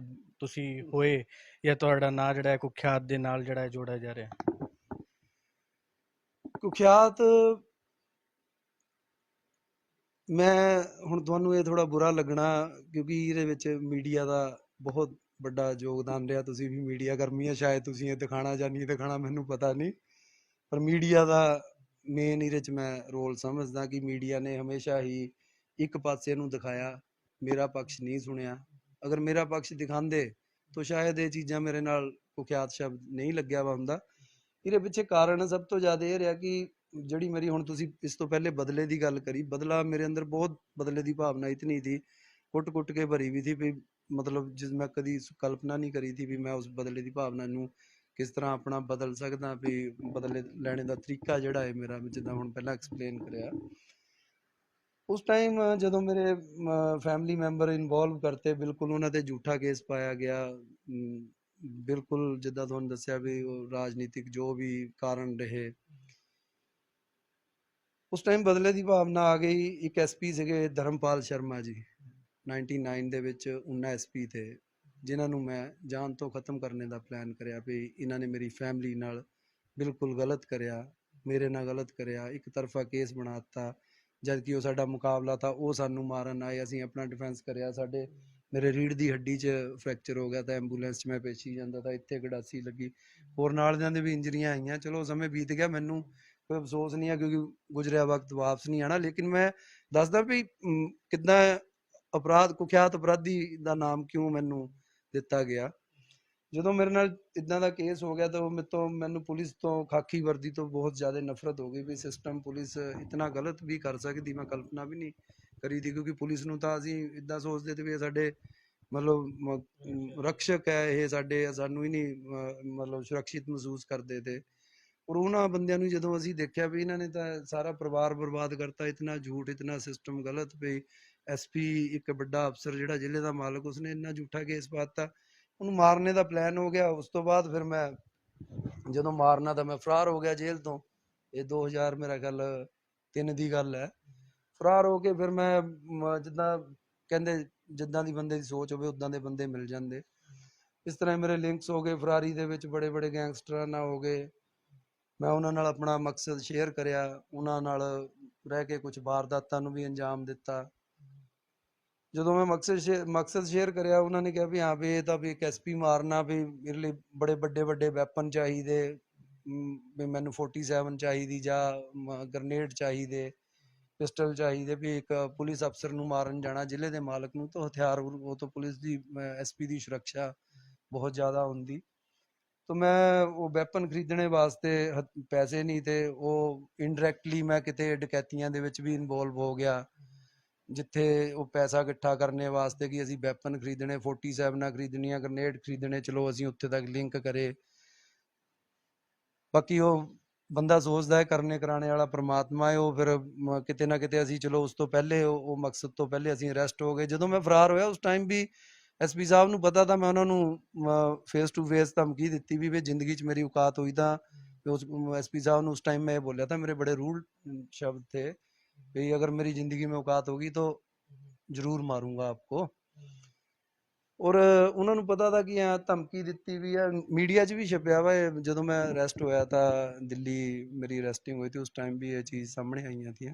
ਤੁਸੀਂ ਹੋਏ, ਜਾਂ ਤੁਹਾਡਾ ਨਾਂ ਜਿਹੜਾ ਹੈ ਕੁਖਿਆਤ ਦੇ ਨਾਲ ਜਿਹੜਾ ਹੈ ਜੋੜਿਆ ਜਾ ਰਿਹਾ? ਕੁਖਿਆਤ, ਮੈਂ ਹੁਣ ਤੁਹਾਨੂੰ ਇਹ ਥੋੜਾ ਬੁਰਾ ਲੱਗਣਾ ਕਿਉਂਕਿ ਇਹਦੇ ਵਿੱਚ ਮੀਡੀਆ ਦਾ ਬਹੁਤ ਵੱਡਾ ਯੋਗਦਾਨ ਰਿਹਾ। ਤੁਸੀਂ ਵੀ ਮੀਡੀਆ ਕਰਮੀ ਆ, ਸ਼ਾਇਦ ਤੁਸੀਂ ਇਹ ਦਿਖਾਣਾ ਜਾਂ ਨਹੀਂ ਦਿਖਾਣਾ ਮੈਨੂੰ ਪਤਾ ਨਹੀਂ, ਪਰ ਮੀਡੀਆ ਦਾ ਮੇਨ ਇਹਦੇ 'ਚ ਮੈਂ ਰੋਲ ਸਮਝਦਾ ਕਿ ਮੀਡੀਆ ਨੇ ਹਮੇਸ਼ਾ ਹੀ ਇੱਕ ਪਾਸੇ ਨੂੰ ਦਿਖਾਇਆ, ਮੇਰਾ ਪੱਖ ਨਹੀਂ ਸੁਣਿਆ। ਅਗਰ ਮੇਰਾ ਪੱਖ ਦਿਖਾਉਂਦੇ ਤਾਂ ਸ਼ਾਇਦ ਇਹ ਚੀਜ਼ਾਂ ਮੇਰੇ ਨਾਲ ਕੁਖਿਆਤ ਸ਼ਬਦ ਨਹੀਂ ਲੱਗਿਆ ਵਾ ਹੁੰਦਾ। ਇਹਦੇ ਪਿੱਛੇ ਕਾਰਨ ਸਭ ਤੋਂ ਜ਼ਿਆਦਾ ਇਹ ਰਿਹਾ ਕਿ ਜਿਹੜੀ ਮੇਰੀ, ਹੁਣ ਤੁਸੀਂ ਇਸ ਤੋਂ ਪਹਿਲੇ ਬਦਲੇ ਦੀ ਗੱਲ ਕਰੀ, ਬਦਲਾ ਮੇਰੇ ਅੰਦਰ ਬਹੁਤ ਬਦਲੇ ਦੀ ਭਾਵਨਾ ਇਤਨੀ ਥੀ, ਕੁੱਟ ਕੇ ਭਰੀ ਵੀ ਥੀ ਵੀ ਮਤਲਬ ਜਿਸ ਮੈਂ ਕਦੀ ਕਲਪਨਾ ਨਹੀਂ ਕਰੀ ਥੀ ਵੀ ਮੈਂ ਉਸ ਬਦਲੇ ਦੀ ਭਾਵਨਾ ਨੂੰ ਕਿਸ ਤਰ੍ਹਾਂ ਆਪਣਾ ਬਦਲ ਸਕਦਾ, ਵੀ ਬਦਲੇ ਲੈਣੇ ਦਾ ਤਰੀਕਾ ਜਿਹੜਾ ਹੈ ਮੇਰਾ, ਜਿੱਦਾਂ ਹੁਣ ਪਹਿਲਾਂ ਐਕਸਪਲੇਨ ਕਰਿਆ। ਉਸ ਟਾਈਮ ਜਦੋਂ ਮੇਰੇ ਫੈਮਿਲੀ ਮੈਂਬਰ ਇਨਵੋਲਵ ਕਰਤੇ, ਬਿਲਕੁਲ ਉਹਨਾਂ ਤੇ ਝੂਠਾ ਕੇਸ ਪਾਇਆ ਗਿਆ, ਬਿਲਕੁਲ ਜਿੱਦਾਂ ਤੁਹਾਨੂੰ ਦੱਸਿਆ ਵੀ ਉਹ ਰਾਜਨੀਤਿਕ ਜੋ ਵੀ ਕਾਰਨ ਰਹੇ, ਉਸ ਟਾਈਮ ਬਦਲੇ ਦੀ ਭਾਵਨਾ ਆ ਗਈ। ਇੱਕ ਐਸਪੀ ਸੀਗੇ ਧਰਮਪਾਲ ਸ਼ਰਮਾ ਜੀ, 99 ਦੇ ਵਿੱਚ 19 ਐਸਪੀ ਥੇ, ਜਿਨ੍ਹਾਂ ਨੂੰ ਮੈਂ ਜਾਨ ਤੋਂ ਖ਼ਤਮ ਕਰਨੇ ਦਾ ਪਲਾਨ ਕਰਿਆ ਵੀ ਇਹਨਾਂ ਨੇ ਮੇਰੀ ਫੈਮਿਲੀ ਨਾਲ ਬਿਲਕੁਲ ਗਲਤ ਕਰਿਆ, ਮੇਰੇ ਨਾਲ ਗਲਤ ਕਰਿਆ, ਇੱਕ ਤਰਫਾ ਕੇਸ ਬਣਾ ਦਿੱਤਾ। ਜਦ ਕਿ ਉਹ ਸਾਡਾ ਮੁਕਾਬਲਾ ਤਾਂ ਉਹ ਸਾਨੂੰ ਮਾਰਨ ਆਏ, ਅਸੀਂ ਆਪਣਾ ਡਿਫੈਂਸ ਕਰਿਆ। ਮੇਰੇ ਰੀੜ੍ਹ ਦੀ ਹੱਡੀ 'ਚ ਫ੍ਰੈਕਚਰ ਹੋ ਗਿਆ ਤਾਂ ਐਂਬੂਲੈਂਸ 'ਚ ਮੈਂ ਪੇਸ਼ੀ ਜਾਂਦਾ ਤਾਂ ਇੱਥੇ ਗੜਾਸੀ ਲੱਗੀ, ਹੋਰ ਨਾਲ ਦਿਆਂ ਦੇ ਵੀ ਇੰਜਰੀਆਂ ਆਈਆਂ। ਚਲੋ ਸਮੇਂ ਬੀਤ ਗਿਆ, ਮੈਨੂੰ ਕੋਈ ਅਫਸੋਸ ਨਹੀਂ ਹੈ ਕਿਉਂਕਿ ਗੁਜ਼ਰਿਆ ਵਕਤ ਵਾਪਸ ਨਹੀਂ ਆਉਣਾ। ਲੇਕਿਨ ਮੈਂ ਦੱਸਦਾ ਵੀ ਕਿੱਦਾਂ ਕੁਖਿਆਤ ਅਪਰਾਧੀ ਦਾ ਨਾਮ ਕਿਉਂ ਮੈਨੂੰ ਦਿੱਤਾ ਗਿਆ। ਜਦੋਂ ਮੇਰੇ ਨਾਲ ਇੱਦਾਂ ਦਾ ਕੇਸ ਹੋ ਗਿਆ ਤਾਂ ਮੈਨੂੰ ਪੁਲਿਸ ਤੋਂ, ਖਾਕੀ ਵਰਦੀ ਤੋਂ ਬਹੁਤ ਜ਼ਿਆਦਾ ਨਫ਼ਰਤ ਹੋ ਗਈ ਵੀ ਸਿਸਟਮ, ਪੁਲਿਸ ਇਤਨਾ ਗਲਤ ਵੀ ਕਰ ਸਕਦੀ, ਮੈਂ ਕਲਪਨਾ ਵੀ ਨਹੀਂ ਕਰੀ ਥੀ। ਕਿਉਂਕਿ ਪੁਲਿਸ ਨੂੰ ਤਾਂ ਅਸੀਂ ਇੱਦਾਂ ਸੋਚਦੇ ਤੇ ਵੀ ਇਹ ਸਾਡੇ ਮਤਲਬ ਰਕਸ਼ਕ ਹੈ, ਇਹ ਸਾਨੂੰ ਹੀ ਨਹੀਂ ਮਤਲਬ ਸੁਰੱਖਿਅਤ ਮਹਿਸੂਸ ਕਰਦੇ ਤੇ। ਔਰ ਉਹਨਾਂ ਬੰਦਿਆਂ ਨੂੰ ਜਦੋਂ ਅਸੀਂ ਦੇਖਿਆ ਵੀ ਇਹਨਾਂ ਨੇ ਤਾਂ ਸਾਰਾ ਪਰਿਵਾਰ ਬਰਬਾਦ ਕਰਤਾ, ਇਤਨਾ ਝੂਠ, ਇਤਨਾ ਸਿਸਟਮ ਗਲਤ, ਵੀ ਐਸਪੀ ਇੱਕ ਵੱਡਾ ਅਫਸਰ ਜਿਹੜਾ ਜ਼ਿਲ੍ਹੇ ਦਾ ਮਾਲਕ, ਉਸਨੇ ਇੰਨਾ ਝੂਠਾ ਕੇਸ ਪਾਤਾ, ਉਹਨੂੰ ਮਾਰਨੇ ਦਾ ਪਲਾਨ ਹੋ ਗਿਆ। ਉਸ ਤੋਂ ਬਾਅਦ ਫਿਰ ਮੈਂ ਜਦੋਂ ਮਾਰਨਾ ਤਾਂ ਮੈਂ ਫਰਾਰ ਹੋ ਗਿਆ ਜੇਲ੍ਹ ਤੋਂ। ਇਹ 2000 ਮੇਰਾ ਖਿਆਲ 3 ਦੀ ਗੱਲ ਹੈ। ਫਰਾਰ ਹੋ ਕੇ ਫਿਰ ਮੈਂ ਜਿੱਦਾਂ ਕਹਿੰਦੇ ਜਿੱਦਾਂ ਦੀ ਬੰਦੇ ਦੀ ਸੋਚ ਹੋਵੇ ਉੱਦਾਂ ਦੇ ਬੰਦੇ ਮਿਲ ਜਾਂਦੇ। ਇਸ ਤਰ੍ਹਾਂ ਮੇਰੇ ਲਿੰਕਸ ਹੋ ਗਏ ਫਰਾਰੀ ਦੇ ਵਿੱਚ, ਬੜੇ ਬੜੇ ਗੈਂਗਸਟਰਾਂ ਨਾਲ ਹੋ ਗਏ। ਮੈਂ ਉਹਨਾਂ ਨਾਲ ਆਪਣਾ ਮਕਸਦ ਸ਼ੇਅਰ ਕਰਿਆ, ਉਹਨਾਂ ਨਾਲ ਰਹਿ ਕੇ ਕੁਝ ਵਾਰਦਾਤਾਂ ਨੂੰ ਵੀ ਅੰਜਾਮ ਦਿੱਤਾ। ਜਦੋਂ ਮੈਂ ਮਕਸਦ ਸ਼ੇਅਰ ਕਰਿਆ, ਉਹਨਾਂ ਨੇ ਕਿਹਾ ਵੀ ਹਾਂ ਵੀ ਇਹ ਤਾਂ ਵੀ ਇੱਕ ਐਸਪੀ ਮਾਰਨਾ, ਵੀ ਮੇਰੇ ਲਈ ਬੜੇ ਵੱਡੇ ਵੱਡੇ ਵੈਪਨ ਚਾਹੀਦੇ, ਵੀ ਮੈਨੂੰ 47 ਚਾਹੀਦੀ, ਜਾਂ ਗ੍ਰਨੇਡ ਚਾਹੀਦੇ, ਪਿਸਟਲ ਚਾਹੀਦੇ, ਵੀ ਇੱਕ ਪੁਲਿਸ ਅਫਸਰ ਨੂੰ ਮਾਰਨ ਜਾਣਾ, ਜ਼ਿਲ੍ਹੇ ਦੇ ਮਾਲਕ ਨੂੰ, ਤਾਂ ਹਥਿਆਰ ਉਹ ਤੋਂ ਪੁਲਿਸ ਦੀ, ਐਸਪੀ ਦੀ ਸੁਰੱਖਿਆ ਬਹੁਤ ਜ਼ਿਆਦਾ ਹੁੰਦੀ। ਤਾਂ ਮੈਂ ਉਹ ਵੈਪਨ ਖਰੀਦਣੇ ਵਾਸਤੇ ਪੈਸੇ ਨਹੀਂ ਤੇ ਉਹ ਇਨਡਾਇਰੈਕਟਲੀ ਮੈਂ ਕਿਤੇ ਡਕੈਤੀਆਂ ਦੇ ਵਿੱਚ ਵੀ ਇਨਵੋਲਵ ਹੋ ਗਿਆ। ਜਿੱਥੇ ਉਹ ਪੈਸਾ ਇਕੱਠਾ ਕਰਨੇ ਵਾਸਤੇ ਕਿ ਅਸੀਂ ਵੈਪਨ ਖਰੀਦਣੇ, 47 ਖਰੀਦਣੀਆਂ, ਗ੍ਰਨੇਡ ਖਰੀਦਣੇ, ਚਲੋ ਅਸੀਂ ਉੱਥੇ ਤੱਕ ਲਿੰਕ ਕਰੇ। ਬਾਕੀ ਉਹ ਬੰਦਾ ਸੋਚਦਾ ਹੈ ਕਰਨੇ ਕਰਾਣੇ ਵਾਲਾ ਪ੍ਰਮਾਤਮਾ ਹੈ। ਉਹ ਫਿਰ ਕਿਤੇ ਨਾ ਕਿਤੇ ਅਸੀਂ ਚਲੋ ਉਸ ਤੋਂ ਪਹਿਲੇ ਉਹ ਮਕਸਦ ਤੋਂ ਪਹਿਲੇ ਅਸੀਂ ਅਰੈਸਟ ਹੋ ਗਏ। ਜਦੋਂ ਮੈਂ ਫਰਾਰ ਹੋਇਆ ਉਸ ਟਾਈਮ ਵੀ ਐਸਪੀ ਸਾਹਿਬ ਨੂੰ ਪਤਾ ਤਾਂ ਮੈਂ ਉਹਨਾਂ ਨੂੰ ਫੇਸ ਟੂ ਫੇਸ ਧਮਕੀ ਦਿੱਤੀ ਵੀ ਜ਼ਿੰਦਗੀ 'ਚ ਮੇਰੀ ਔਕਾਤ ਹੋਈ ਤਾਂ ਉਸ एसपी साहब ने उस टाइम में ये बोला था, मेरे बड़े रूल शब्द थे कि अगर मेरी जिंदगी में औकात होगी तो जरूर मारूंगा आपको। ਔਰ ਉਹਨਾਂ ਨੂੰ ਪਤਾ था कि ਹਾਂ ਧਮਕੀ ਦਿੱਤੀ ਵੀ ਹੈ, ਮੀਡੀਆ 'ਚ ਵੀ ਛਪਿਆ ਵਾ ਜਦੋਂ ਮੈਂ ਅਰੈਸਟ ਹੋਇਆ ਤਾਂ ਦਿੱਲੀ ਮੇਰੀ ਅਰੈਸਟਿੰਗ ਹੋਈ ਸੀ ਉਸ ਟਾਈਮ ਵੀ ਇਹ ਚੀਜ਼ ਸਾਹਮਣੇ ਆਈਆਂ ਸੀ।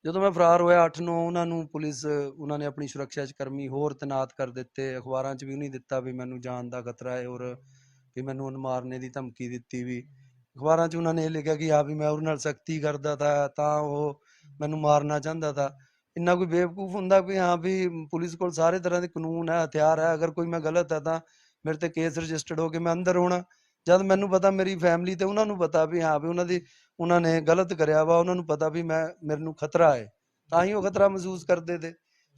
ਜਦੋਂ ਮੈਂ ਫਰਾਰ ਹੋਇਆ 8-9 ਉਹਨਾਂ ਨੂੰ ਪੁਲਿਸ ਉਹਨਾਂ ਨੇ ਆਪਣੀ ਸੁਰੱਖਿਆ 'ਚ ਕਰਮੀ ਹੋਰ ਤੈਨਾਤ ਕਰ ਦਿੱਤੇ। ਅਖਬਾਰਾਂ 'ਚ ਵੀ ਨਹੀਂ ਦਿੱਤਾ ਵੀ ਮੈਨੂੰ ਜਾਨ ਦਾ ਖਤਰਾ ਹੈ ਔਰ ਵੀ ਮੈਨੂੰ ਉਹਨੂੰ ਮਾਰਨੇ ਦੀ ਧਮਕੀ ਦਿੱਤੀ ਵੀ। ਅਖਬਾਰਾਂ 'ਚ ਉਹਨਾਂ ਨੇ ਇਹ ਲਿਖਿਆ ਕਿ ਹਾਂ ਵੀ ਮੈਂ ਉਹਦੇ ਨਾਲ ਸਖਤੀ ਕਰਦਾ ਤਾ ਤਾਂ ਉਹ ਮੈਨੂੰ ਮਾਰਨਾ ਚਾਹੁੰਦਾ ਤਾ। ਇੰਨਾ ਕੋਈ ਬੇਵਕੂਫ ਹੁੰਦਾ ਵੀ ਹਾਂ ਵੀ ਪੁਲਿਸ ਕੋਲ ਸਾਰੇ ਤਰ੍ਹਾਂ ਦੇ ਕਾਨੂੰਨ ਹੈ, ਹਥਿਆਰ ਹੈ, ਅਗਰ ਕੋਈ ਮੈਂ ਗਲਤ ਹੈ ਤਾਂ ਮੇਰੇ ਤੇ ਕੇਸ ਰਜਿਸਟਰਡ ਹੋ ਕੇ ਮੈਂ ਅੰਦਰ ਹੋਣਾ। ਜਦ ਮੈਨੂੰ ਪਤਾ ਮੇਰੀ ਫੈਮਿਲੀ ਤੇ ਉਹਨਾਂ ਨੂੰ ਪਤਾ ਵੀ ਹਾਂ ਵੀ ਉਹਨਾਂ ਨੇ ਗਲਤ ਕਰਿਆ ਵਾ, ਉਹਨਾਂ ਨੂੰ ਪਤਾ ਵੀ ਮੇਰੇ ਨੂੰ ਖਤਰਾ ਹੈ, ਤਾਂ ਹੀ ਉਹ ਖਤਰਾ ਮਹਿਸੂਸ ਕਰਦੇ ਤੇ।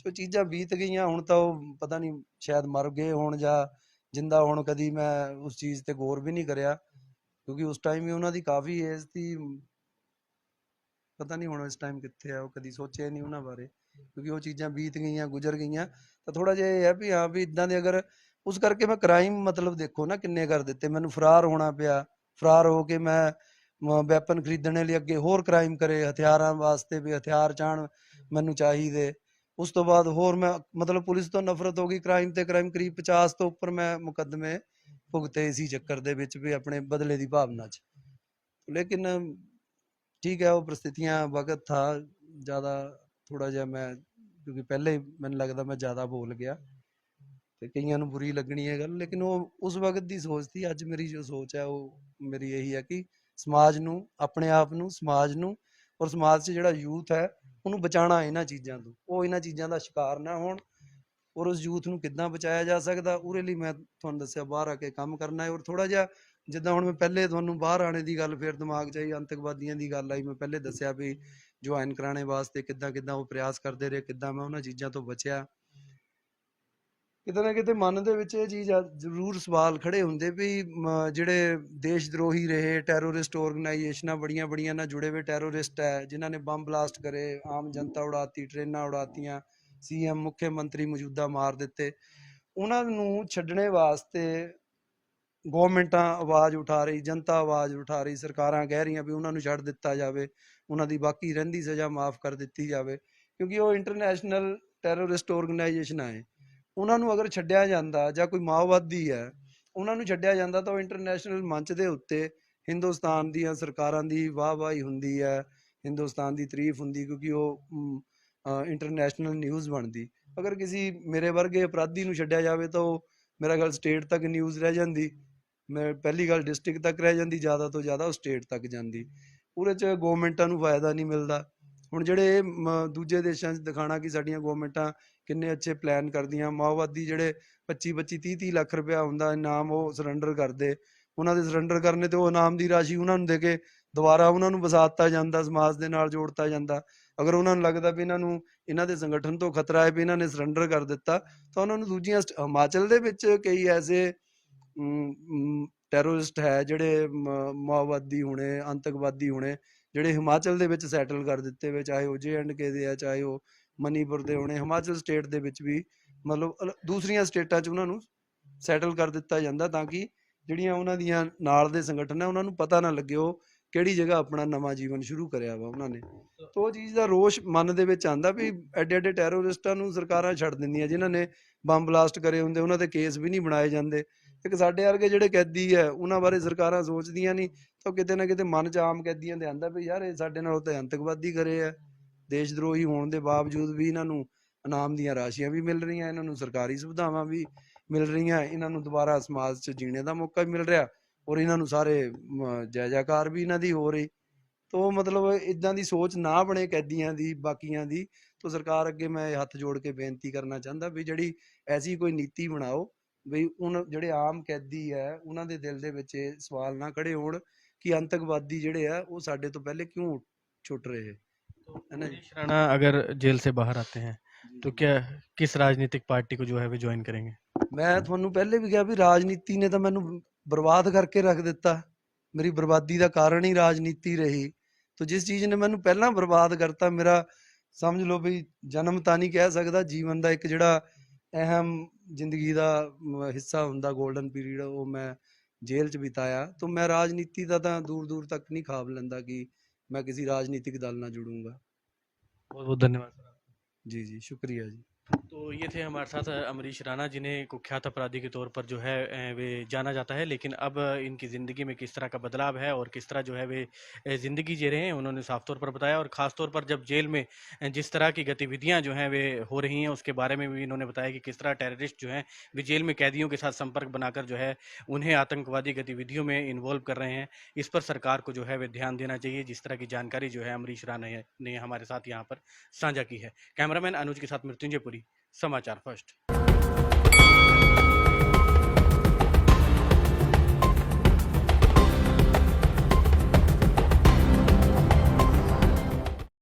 ਜੋ ਚੀਜ਼ਾਂ ਬੀਤ ਗਈਆਂ ਹੁਣ ਤਾਂ ਉਹ ਪਤਾ ਨਹੀਂ ਸ਼ਾਇਦ ਮਰ ਗਏ ਹੋਣ ਜਾਂ ਜਿੰਦਾ ਹੋਣ, ਕਦੀ ਮੈਂ ਉਸ ਚੀਜ਼ ਤੇ ਗੌਰ ਵੀ ਨਹੀਂ ਕਰਿਆ ਕਿਉਂਕਿ ਉਸ ਟਾਈਮ ਵੀ ਉਹਨਾਂ ਦੀ ਕਾਫੀ ਏਜ ਸੀ। ਪਤਾ ਨਹੀਂ ਹੁਣ ਇਸ ਟਾਈਮ ਕਿੱਥੇ ਆ, ਉਹ ਕਦੀ ਸੋਚਿਆ ਨਹੀਂ ਉਹਨਾਂ ਬਾਰੇ ਕਿਉਂਕਿ ਉਹ ਚੀਜ਼ਾਂ ਬੀਤ ਗਈਆਂ ਗੁਜ਼ਰ ਗਈਆਂ। ਤਾਂ ਥੋੜਾ ਜਿਹਾ ਇਹ ਹੈ ਵੀ ਹਾਂ ਵੀ ਇਦਾਂ ਦੇ ਅਗਰ ਉਸ ਕਰਕੇ ਮੈਂ ਕ੍ਰਾਈਮ ਮਤਲਬ ਦੇਖੋ ਨਾ ਕਿੰਨੇ ਕਰ ਦਿੱਤੇ, ਮੈਨੂੰ ਫਰਾਰ ਹੋਣਾ ਪਿਆ। ਫਰਾਰ ਹੋ ਕੇ ਮੈਂ ਵੈਪਨ ਖਰੀਦਣੇ ਲਈ ਅੱਗੇ ਹੋਰ ਕ੍ਰਾਈਮ ਕਰੇ, ਹਥਿਆਰਾਂ ਵਾਸਤੇ ਵੀ ਹਥਿਆਰ ਚਾਹਣ ਮੈਨੂੰ ਚਾਹੀਦੇ। ਉਸ ਤੋਂ ਬਾਅਦ ਹੋਰ ਮੈਂ ਮਤਲਬ ਪੁਲਿਸ ਤੋਂ ਨਫ਼ਰਤ ਹੋ ਗਈ, ਕ੍ਰਾਈਮ ਤੇ ਕ੍ਰਾਈਮ, ਕਰੀਬ 50 ਤੋਂ ਉੱਪਰ ਮੈਂ ਮੁਕੱਦਮੇ ਭੁਗਤੇ ਇसी ਚੱਕਰ ਦੇ ਵਿੱਚ ਵੀ ਆਪਣੇ ਬਦਲੇ ਦੀ ਭਾਵਨਾ 'ਚ। ਲੇਕਿਨ ठीक है वो परिस्थितियां वक्त था ज़्यादा थोड़ा ਜਿਹਾ मैं क्योंकि पहले ਮੈਨੂੰ ਲੱਗਦਾ ਮੈਂ ਜ਼ਿਆਦਾ ਬੋਲ ਗਿਆ ਤੇ ਕਈਆਂ ਨੂੰ ਬੁਰੀ ਲੱਗਣੀ ਹੈ ਗੱਲ, ਲੇਕਿਨ ਉਹ ਉਸ ਵਕਤ ਦੀ ਸੋਚ ਸੀ। ਅੱਜ ਮੇਰੀ ਜੋ ਸੋਚ ਹੈ ਉਹ ਮੇਰੀ ਇਹੀ ਹੈ ਕਿ ਸਮਾਜ ਨੂੰ, ਆਪਣੇ ਆਪ ਨੂੰ, ਸਮਾਜ ਨੂੰ ਔਰ ਸਮਾਜ 'ਚ ਜਿਹੜਾ ਯੂਥ ਹੈ ਉਹਨੂੰ ਬਚਾਉਣਾ ਇਹਨਾਂ ਚੀਜ਼ਾਂ ਤੋਂ, ਉਹ ਇਹਨਾਂ ਚੀਜ਼ਾਂ ਦਾ ਸ਼ਿਕਾਰ ਨਾ ਹੋਣ। ਔਰ ਉਸ ਯੂਥ ਨੂੰ ਕਿੱਦਾਂ ਬਚਾਇਆ ਜਾ ਸਕਦਾ ਉਹਦੇ ਲਈ ਮੈਂ ਤੁਹਾਨੂੰ ਦੱਸਿਆ ਬਾਹਰ ਆ ਕੇ ਕੰਮ ਕਰਨਾ ਹੈ। ਔਰ ਥੋੜਾ ਜਿਹਾ ਜਿੱਦਾਂ ਹੁਣ ਮੈਂ ਪਹਿਲੇ ਤੁਹਾਨੂੰ ਬਾਹਰ ਆਣੇ ਦੀ ਗੱਲ ਫਿਰ ਦਿਮਾਗ 'ਚ ਆਈ, ਆਤੰਕਵਾਦੀਆਂ ਦੀ ਗੱਲ ਆਈ, ਮੈਂ ਪਹਿਲੇ ਦੱਸਿਆ ਵੀ ਜੁਆਇਨ ਕਰਾਣੇ ਵਾਸਤੇ ਕਿੱਦਾਂ ਕਿੱਦਾਂ ਉਹ ਪ੍ਰਯਾਸ ਕਰਦੇ ਰਹੇ, ਕਿੱਦਾਂ ਮੈਂ ਉਹਨਾਂ ਚੀਜ਼ਾਂ ਤੋਂ ਬਚਿਆ। ਕਿਤੇ ਨਾ ਕਿਤੇ ਮਨ ਦੇ ਵਿੱਚ ਇਹ ਚੀਜ਼ ਜ਼ਰੂਰ ਸਵਾਲ ਖੜੇ ਹੁੰਦੇ ਵੀ ਜਿਹੜੇ ਦੇਸ਼ ਦਰੋਹੀ ਰਹੇ ਟੈਰੋਰਿਸਟ ਆਰਗੇਨਾਈਜੇਸ਼ਨਾਂ ਬੜੀਆਂ ਬੜੀਆਂ ਨਾਲ ਜੁੜੇ ਹੋਏ ਟੈਰੋਰਿਸਟ ਹੈ ਜਿਨ੍ਹਾਂ ਨੇ ਬੰਬ ਬਲਾਸਟ ਕਰੇ, ਆਮ ਜਨਤਾ ਉਡਾਤੀ, ਟ੍ਰੇਨਾਂ ਉਡਾਤੀਆਂ, ਸੀਐਮ ਮੁੱਖ ਮੰਤਰੀ ਮੌਜੂਦਾ ਮਾਰ ਦਿੱਤੇ, ਉਹਨਾਂ ਨੂੰ ਛੱਡਣੇ ਵਾਸਤੇ ਗੌਰਮੈਂਟਾਂ ਆਵਾਜ਼ ਉਠਾ ਰਹੀ, ਜਨਤਾ ਆਵਾਜ਼ ਉਠਾ ਰਹੀ, ਸਰਕਾਰਾਂ ਕਹਿ ਰਹੀਆਂ ਵੀ ਉਹਨਾਂ ਨੂੰ ਛੱਡ ਦਿੱਤਾ ਜਾਵੇ, ਉਹਨਾਂ ਦੀ ਬਾਕੀ ਰਹਿੰਦੀ ਸਜ਼ਾ ਮਾਫ ਕਰ ਦਿੱਤੀ ਜਾਵੇ ਕਿਉਂਕਿ ਉਹ ਇੰਟਰਨੈਸ਼ਨਲ ਟੈਰੋਰਿਸਟ ਆਰਗੇਨਾਈਜੇਸ਼ਨਾਂ ਹੈ। ਉਹਨਾਂ ਨੂੰ ਅਗਰ ਛੱਡਿਆ ਜਾਂਦਾ ਜਾਂ ਕੋਈ ਮਾਓਵਾਦੀ ਹੈ ਉਹਨਾਂ ਨੂੰ ਛੱਡਿਆ ਜਾਂਦਾ ਤਾਂ ਉਹ ਇੰਟਰਨੈਸ਼ਨਲ ਮੰਚ ਦੇ ਉੱਤੇ ਹਿੰਦੁਸਤਾਨ ਦੀਆਂ ਸਰਕਾਰਾਂ ਦੀ ਵਾਹਵਾਹੀ ਹੁੰਦੀ ਹੈ, ਹਿੰਦੁਸਤਾਨ ਦੀ ਤਾਰੀਫ ਹੁੰਦੀ ਕਿਉਂਕਿ ਉਹ ਇੰਟਰਨੈਸ਼ਨਲ ਨਿਊਜ਼ ਬਣਦੀ। ਅਗਰ ਕਿਸੇ ਮੇਰੇ ਵਰਗੇ ਅਪਰਾਧੀ ਨੂੰ ਛੱਡਿਆ ਜਾਵੇ ਤਾਂ ਉਹ ਮੇਰਾ ਗੱਲ ਸਟੇਟ ਤੱਕ ਨਿਊਜ਼ ਰਹਿ ਜਾਂਦੀ, ਮੈਂ ਪਹਿਲੀ ਗੱਲ ਡਿਸਟ੍ਰਿਕਟ ਤੱਕ ਰਹਿ ਜਾਂਦੀ, ਜ਼ਿਆਦਾ ਤੋਂ ਜ਼ਿਆਦਾ ਉਹ ਸਟੇਟ ਤੱਕ ਜਾਂਦੀ। ਉਹਦੇ 'ਚ ਗੌਰਮੈਂਟਾਂ ਨੂੰ ਫਾਇਦਾ ਨਹੀਂ ਮਿਲਦਾ। ਹੁਣ ਜਿਹੜੇ ਦੂਜੇ ਦੇਸ਼ਾਂ 'ਚ ਦਿਖਾਣਾ ਕਿ ਸਾਡੀਆਂ ਗੌਰਮੈਂਟਾਂ ਕਿੰਨੇ ਅੱਛੇ ਪਲਾਨ ਕਰਦੀਆਂ, ਮਾਓਵਾਦੀ ਜਿਹੜੇ 25-25 30-30 ਲੱਖ ਰੁਪਇਆ ਹੁੰਦਾ ਇਨਾਮ ਉਹ ਸਰੈਂਡਰ ਕਰਦੇ, ਉਹਨਾਂ ਦੇ ਸਰੈਂਡਰ ਕਰਨੇ ਤੇ ਉਹ ਇਨਾਮ ਦੀ ਰਾਸ਼ੀ ਉਹਨਾਂ ਨੂੰ ਦੇ ਕੇ ਦੁਬਾਰਾ ਉਹਨਾਂ ਨੂੰ ਵਸਾ ਦਿੱਤਾ ਜਾਂਦਾ, ਸਮਾਜ ਦੇ ਨਾਲ ਜੋੜਤਾ ਜਾਂਦਾ। ਅਗਰ ਉਹਨਾਂ ਨੂੰ ਲੱਗਦਾ ਵੀ ਇਹਨਾਂ ਦੇ ਸੰਗਠਨ ਤੋਂ ਖਤਰਾ ਹੈ ਵੀ ਇਹਨਾਂ ਨੇ ਸਰੈਂਡਰ ਕਰ ਦਿੱਤਾ ਤਾਂ ਉਹਨਾਂ ਨੂੰ ਦੂਜੀਆਂ ਹਿਮਾਚਲ ਦੇ ਵਿੱਚ ਕਈ ਐਸੇ ਟੈਰੋਰਿਸਟ ਹੈ ਜਿਹੜੇ ਮਾਓਵਾਦੀ ਹੋਣੇ, ਆਤੰਕਵਾਦੀ ਹੋਣੇ ਜਿਹੜੇ ਹਿਮਾਚਲ ਦੇ ਵਿੱਚ ਸੈਟਲ ਕਰ ਦਿੱਤੇ ਵੇ, ਚਾਹੇ ਉਹ JNK ਦੇ ਆ, ਚਾਹੇ ਉਹ ਮਨੀਪੁਰ ਦੇ ਹੋਣੇ, ਹਿਮਾਚਲ ਸਟੇਟ ਦੇ ਵਿੱਚ ਵੀ ਮਤਲਬ ਦੂਸਰੀਆਂ ਸਟੇਟਾਂ 'ਚ ਉਹਨਾਂ ਨੂੰ ਸੈਟਲ ਕਰ ਦਿੱਤਾ ਜਾਂਦਾ ਤਾਂ ਕਿ ਜਿਹੜੀਆਂ ਉਹਨਾਂ ਦੀਆਂ ਨਾਲ ਦੇ ਸੰਗਠਨ ਹੈ ਉਹਨਾਂ ਨੂੰ ਪਤਾ ਨਾ ਲੱਗੇ ਉਹ ਕਿਹੜੀ ਜਗ੍ਹਾ ਆਪਣਾ ਨਵਾਂ ਜੀਵਨ ਸ਼ੁਰੂ ਕਰਿਆ ਵਾ ਉਹਨਾਂ ਨੇ। ਤਾਂ ਉਹ ਚੀਜ਼ ਦਾ ਰੋਸ਼ ਮਨ ਦੇ ਵਿੱਚ ਆਉਂਦਾ ਵੀ ਐਡੇ ਐਡੇ ਟੈਰੋਰਿਸਟਾਂ ਨੂੰ ਸਰਕਾਰਾਂ ਛੱਡ ਦਿੰਦੀਆਂ ਜਿਨ੍ਹਾਂ ਨੇ ਬੰਬ ਬਲਾਸਟ ਕਰੇ ਹੁੰਦੇ, ਉਹਨਾਂ ਤੇ ਕੇਸ ਵੀ ਨਹੀਂ ਬਣਾਏ ਜਾਂਦੇ। ਇੱਕ ਸਾਡੇ ਵਰਗੇ ਜਿਹੜੇ ਕੈਦੀ ਹੈ ਉਹਨਾਂ ਬਾਰੇ ਸਰਕਾਰਾਂ ਸੋਚਦੀਆਂ ਨਹੀਂ ਤਾਂ ਕਿਤੇ ਨਾ ਕਿਤੇ ਮਨ 'ਚ ਆਮ ਕੈਦੀਆਂ ਦੇ ਆਉਂਦਾ ਵੀ ਯਾਰ ਇਹ ਸਾਡੇ ਨਾਲ ਤਾਂ ਆਤੰਕਵਾਦੀ ਕਰੇ ਹੈ, ਦੇਸ਼ ਦਰੋਹੀ ਹੋਣ ਦੇ ਬਾਵਜੂਦ ਵੀ ਇਹਨਾਂ ਨੂੰ ਇਨਾਮ ਦੀਆਂ ਰਾਸ਼ੀਆਂ ਵੀ ਮਿਲ ਰਹੀਆਂ, ਇਹਨਾਂ ਨੂੰ ਸਰਕਾਰੀ ਸੁਵਿਧਾਵਾਂ ਵੀ ਮਿਲ ਰਹੀਆਂ, ਇਹਨਾਂ ਨੂੰ ਦੁਬਾਰਾ ਸਮਾਜ 'ਚ ਜੀਣੇ ਦਾ ਮੌਕਾ ਵੀ ਮਿਲ ਰਿਹਾ ਔਰ ਇਹਨਾਂ ਨੂੰ ਸਾਰੇ ਜੈ ਜੈਕਾਰ ਵੀ ਇਹਨਾਂ ਦੀ ਹੋ ਰਹੀ। ਤਾਂ ਮਤਲਬ ਇੱਦਾਂ ਦੀ ਸੋਚ ਨਾ ਬਣੇ ਕੈਦੀਆਂ ਦੀ, ਬਾਕੀਆਂ ਦੀ। ਤਾਂ ਸਰਕਾਰ ਅੱਗੇ ਮੈਂ ਹੱਥ ਜੋੜ ਕੇ ਬੇਨਤੀ ਕਰਨਾ ਚਾਹੁੰਦਾ ਵੀ ਜਿਹੜੀ ਐਸੀ ਕੋਈ ਨੀਤੀ ਬਣਾਓ ਵੀ ਜਿਹੜੇ ਆਮ ਕੈਦੀ ਹੈ ਉਹਨਾਂ ਦੇ ਦਿਲ ਦੇ ਵਿੱਚ ਇਹ ਸਵਾਲ ਨਾ ਖੜੇ ਹੋਣ ਕਿ ਆਤੰਕਵਾਦੀ ਜਿਹੜੇ ਆ ਉਹ ਸਾਡੇ ਤੋਂ ਪਹਿਲੇ ਕਿਉਂ ਛੁੱਟ ਰਹੇ। तो है ना जी। अमरीश राणा अगर जेल से बाहर आते हैं जी, तो जी। क्या किस राजनीतिक पार्टी को जो है वो ज्वाइन करेंगे? ਮੈਂ ਤੁਹਾਨੂੰ ਪਹਿਲੇ ਵੀ ਕਿਹਾ ਵੀ ਰਾਜਨੀਤੀ ਨੇ ਤਾਂ ਮੈਨੂੰ ਬਰਬਾਦ ਕਰਕੇ ਰੱਖ ਦਿੱਤਾ। ਮੇਰੀ ਬਰਬਾਦੀ ਦਾ ਕਾਰਨ ਹੀ ਰਾਜਨੀਤੀ ਰਹੀ। ਤੋ ਜਿਸ ਚੀਜ਼ ਨੇ ਮੈਨੂੰ ਪਹਿਲਾਂ ਬਰਬਾਦ ਕਰਤਾ, ਮੇਰਾ ਸਮਝ ਲਓ ਵੀ ਜਨਮ ਤਾਂ ਨਹੀਂ ਕਹਿ ਸਕਦਾ, ਜੀਵਨ ਦਾ ਇੱਕ ਜਿਹੜਾ ਅਹਿਮ ਜ਼ਿੰਦਗੀ ਦਾ ਹਿੱਸਾ ਹੁੰਦਾ ਗੋਲਡਨ ਪੀਰੀਅਡ, ਉਹ ਮੈਂ ਜੇਲ੍ਹ 'ਚ ਬਿਤਾਇਆ। ਤੋ ਮੈਂ ਰਾਜਨੀਤੀ ਦਾ ਤਾਂ ਦੂਰ-ਦੂਰ ਤੱਕ ਨਹੀਂ ਖ਼ਾਬ ਲੈਂਦਾ ਕਿ ਮੈਂ ਕਿਸੇ ਰਾਜਨੀਤਿਕ दल ਨਾਲ जुड़ूँगा। बहुत बहुत धन्यवाद सर। जी, जी, शुक्रिया जी। तो ये थे हमारे साथ अमरीश राणा, जिन्हें कुख्यात अपराधी के तौर पर जो है वे जाना जाता है, लेकिन अब इनकी ज़िंदगी में किस तरह का बदलाव है और किस तरह जो है वे ज़िंदगी जी रहे हैं, उन्होंने साफ तौर पर बताया। और ख़ास तौर पर जब जेल में जिस तरह की गतिविधियां जो हैं वे हो रही हैं, उसके बारे में भी इन्होंने बताया कि किस तरह टेररिस्ट जो हैं वे जेल में कैदियों के साथ संपर्क बनाकर जो है उन्हें आतंकवादी गतिविधियों में इन्वॉल्व कर रहे हैं। इस पर सरकार को जो है वे ध्यान देना चाहिए, जिस तरह की जानकारी जो है अमरीश राणा ने हमारे साथ यहाँ पर साझा की है। कैमरामैन अनुज के साथ मृत्युंजय पुरी, समाचार फर्स्ट।